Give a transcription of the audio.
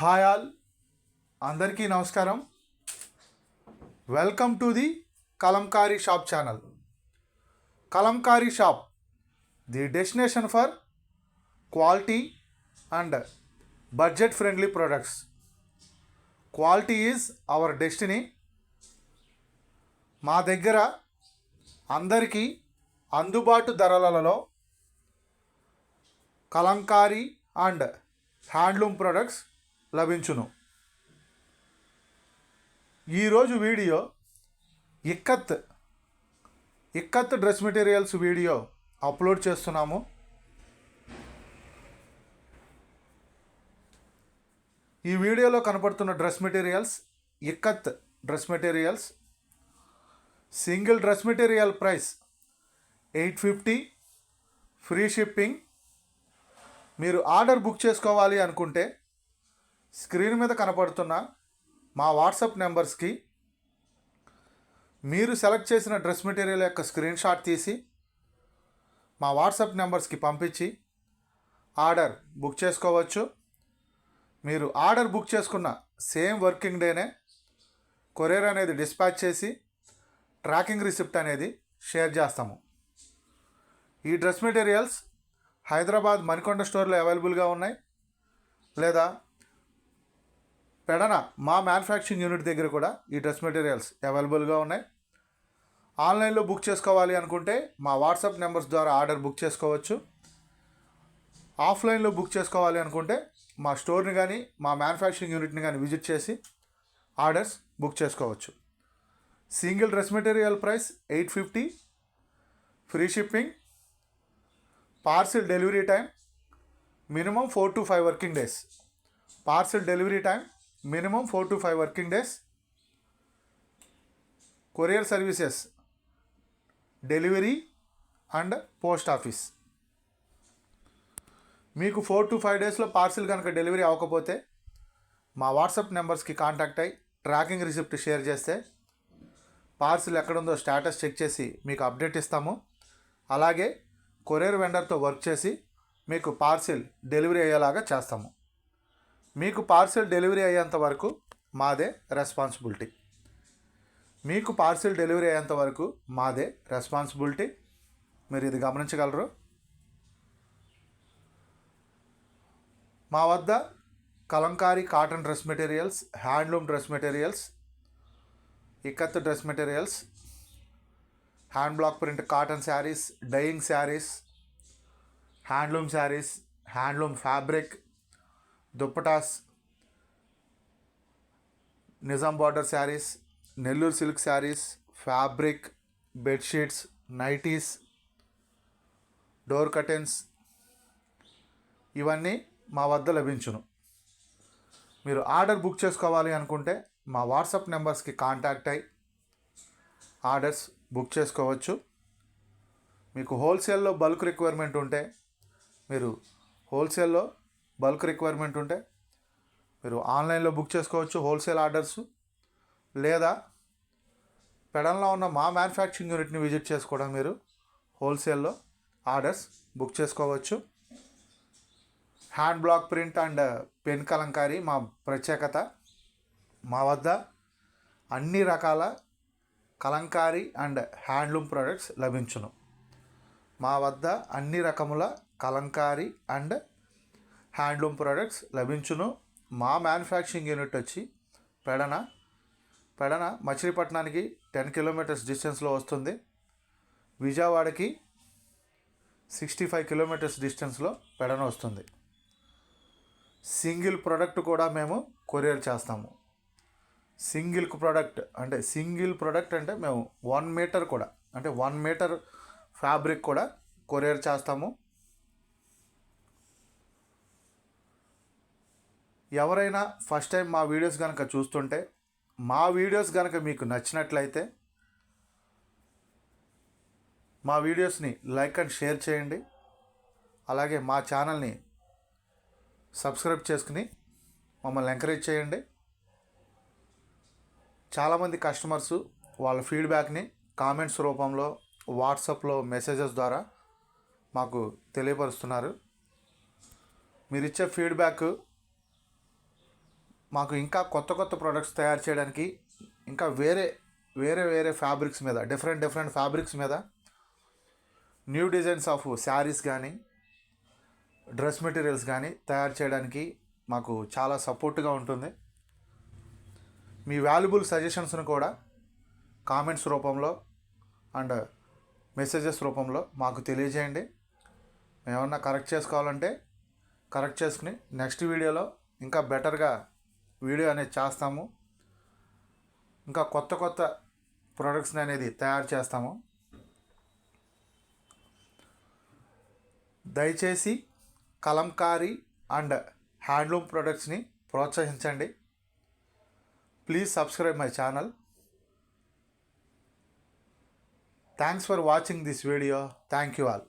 Hi all, అందరికీ నమస్కారం. Welcome to the Kalamkari shop channel. Kalamkari shop, the destination for quality and budget friendly products. Quality is our destiny. మా దగ్గర అందరికీ అందుబాటు ధరలలో కలంకారీ అండ్ హ్యాండ్లూమ్ ప్రొడక్ట్స్ లభించును. ఈరోజు video ikat dress materials video upload చేస్తున్నాము. ఈ వీడియోలో కనపడుతున్న dress materials ikat dress materials. Single dress material price 850, free shipping. మీరు ఆర్డర్ బుక్ చేసుకోవాలి అనుకుంటే స్క్రీన్ మీద కనపడుతున్న మా వాట్సాప్ నెంబర్స్కి మీరు సెలెక్ట్ చేసిన డ్రెస్ మెటీరియల్ యొక్క స్క్రీన్ షాట్ తీసి మా వాట్సాప్ నెంబర్స్కి పంపించి ఆర్డర్ బుక్ చేసుకోవచ్చు. మీరు ఆర్డర్ బుక్ చేసుకున్న సేమ్ వర్కింగ్ డేనే కొరియర్ అనేది డిస్పాచ్ చేసి ట్రాకింగ్ రిసిప్ట్ అనేది షేర్ చేస్తాము. ఈ డ్రెస్ మెటీరియల్స్ హైదరాబాద్ మణికొండ స్టోర్లో అవైలబుల్గా ఉన్నాయి, లేదా పెడన మా మ్యానుఫ్యాక్చరింగ్ యూనిట్ దగ్గర కూడా ఈ డ్రెస్ మెటీరియల్స్ అవైలబుల్గా ఉన్నాయి. ఆన్లైన్లో బుక్ చేసుకోవాలి అనుకుంటే మా వాట్సాప్ నెంబర్స్ ద్వారా ఆర్డర్ బుక్ చేసుకోవచ్చు. ఆఫ్లైన్లో బుక్ చేసుకోవాలి అనుకుంటే మా స్టోర్ని కానీ మా మ్యానుఫ్యాక్చరింగ్ యూనిట్ని కానీ విజిట్ చేసి ఆర్డర్స్ బుక్ చేసుకోవచ్చు. Single dress material price 850, free shipping. Parcel delivery time minimum 4 to 5 working days. Parcel delivery time minimum 4 to 5 working days. Courier services delivery and post office. మీకు 4 to 5 డేస్లో parcel కనుక delivery అవ్వకపోతే మా WhatsApp నెంబర్స్కి contact అయ్యి tracking receipt share చేస్తే parcel ఎక్కడుందో status check చేసి మీకు అప్డేట్ ఇస్తాము. అలాగే కొరియర్ వెండర్తో వర్క్ చేసి మీకు పార్సిల్ డెలివరీ అయ్యేలాగా చేస్తాము. మీకు పార్సిల్ డెలివరీ అయ్యేంత వరకు మాదే రెస్పాన్సిబిలిటీ. మీకు పార్సిల్ డెలివరీ అయ్యేంత వరకు మాదే రెస్పాన్సిబిలిటీ. మీరు ఇది గమనించగలరు. మా వద్ద Kalamkari cotton dress materials, handloom dress materials, ikat dress materials, hand block print cotton saris, dyeing saris, handloom saris, handloom fabric, dupattas, Nizam border saris, Nellore silk saris, fabric, bedsheets, nighties, door curtains, ఇవన్నీ మా వద్ద లభించును. మీరు ఆర్డర్ బుక్ చేసుకోవాలి అనుకుంటే మా వాట్సాప్ నెంబర్స్కి కాంటాక్ట్ అయ్యి ఆర్డర్స్ బుక్ చేసుకోవచ్చు. మీకు హోల్సేల్లో బల్క్ రిక్వైర్మెంట్ ఉంటే మీరు ఆన్లైన్లో బుక్ చేసుకోవచ్చు హోల్సేల్ ఆర్డర్స్, లేదా పెడన్లో ఉన్న మా మ్యానుఫ్యాక్చరింగ్ యూనిట్ని విజిట్ చేసుకోవడం మీరు హోల్సేల్లో ఆర్డర్స్ బుక్ చేసుకోవచ్చు. Hand block print and pen Kalamkari మా ప్రత్యేకత. మా వద్ద అన్ని రకాల కలంకారీ అండ్ హ్యాండ్లూమ్ ప్రొడక్ట్స్ లభించును. మా వద్ద అన్ని రకముల కలంకారీ అండ్ హ్యాండ్లూమ్ ప్రొడక్ట్స్ లభించును. మా మ్యానుఫ్యాక్చరింగ్ యూనిట్ వచ్చి పెడన మచిలీపట్నానికి 10 kilometers డిస్టెన్స్లో వస్తుంది. విజయవాడకి 65 kilometers డిస్టెన్స్లో పెడన వస్తుంది. సింగిల్ ప్రోడక్ట్ కూడా మేము కొరియర్ చేస్తాము. సింగిల్ ప్రోడక్ట్ అంటే మేము 1 meter కూడా, అంటే 1 meter ఫ్యాబ్రిక్ కూడా కొరియర్ చేస్తాము. ఎవరైనా ఫస్ట్ టైం మా వీడియోస్ కనుక చూస్తుంటే, మా వీడియోస్ కనుక మీకు నచ్చినట్లయితే మా వీడియోస్ని లైక్ అండ్ షేర్ చేయండి. అలాగే మా ఛానల్ని సబ్స్క్రైబ్ చేసుకుని మమ్మల్ని ఎంకరేజ్ చేయండి. చాలామంది కస్టమర్స్ వాళ్ళ ఫీడ్బ్యాక్ని కామెంట్స్ రూపంలో, వాట్సాప్లో మెసేజెస్ ద్వారా మాకు తెలియపరుస్తున్నారు. మీరు ఇచ్చే ఫీడ్బ్యాక్ మాకు ఇంకా కొత్త కొత్త ప్రోడక్ట్స్ తయారు చేయడానికి ఇంకా వేరే వేరే వేరే ఫ్యాబ్రిక్స్ మీద డిఫరెంట్ ఫ్యాబ్రిక్స్ మీద న్యూ డిజైన్స్ ఆఫ్ శారీస్ కానీ డ్రెస్ మెటీరియల్స్ కానీ తయారు చేయడానికి మాకు చాలా సపోర్ట్గా ఉంటుంది. మీ వాల్యుబుల్ సజెషన్స్ను కూడా కామెంట్స్ రూపంలో అండ్ మెసేజెస్ రూపంలో మాకు తెలియజేయండి. ఏమన్నా కరెక్ట్ చేసుకోవాలంటే కరెక్ట్ చేసుకుని నెక్స్ట్ వీడియోలో ఇంకా బెటర్గా వీడియో అనేది చేస్తాము. ఇంకా కొత్త కొత్త ప్రోడక్ట్స్ని అనేది తయారు చేస్తాము. దయచేసి కలంకారీ అండ్ హ్యాండ్లూమ్ ప్రోడక్ట్స్ని ప్రోత్సహించండి. Please subscribe my channel. Thanks for watching this video. Thank you all.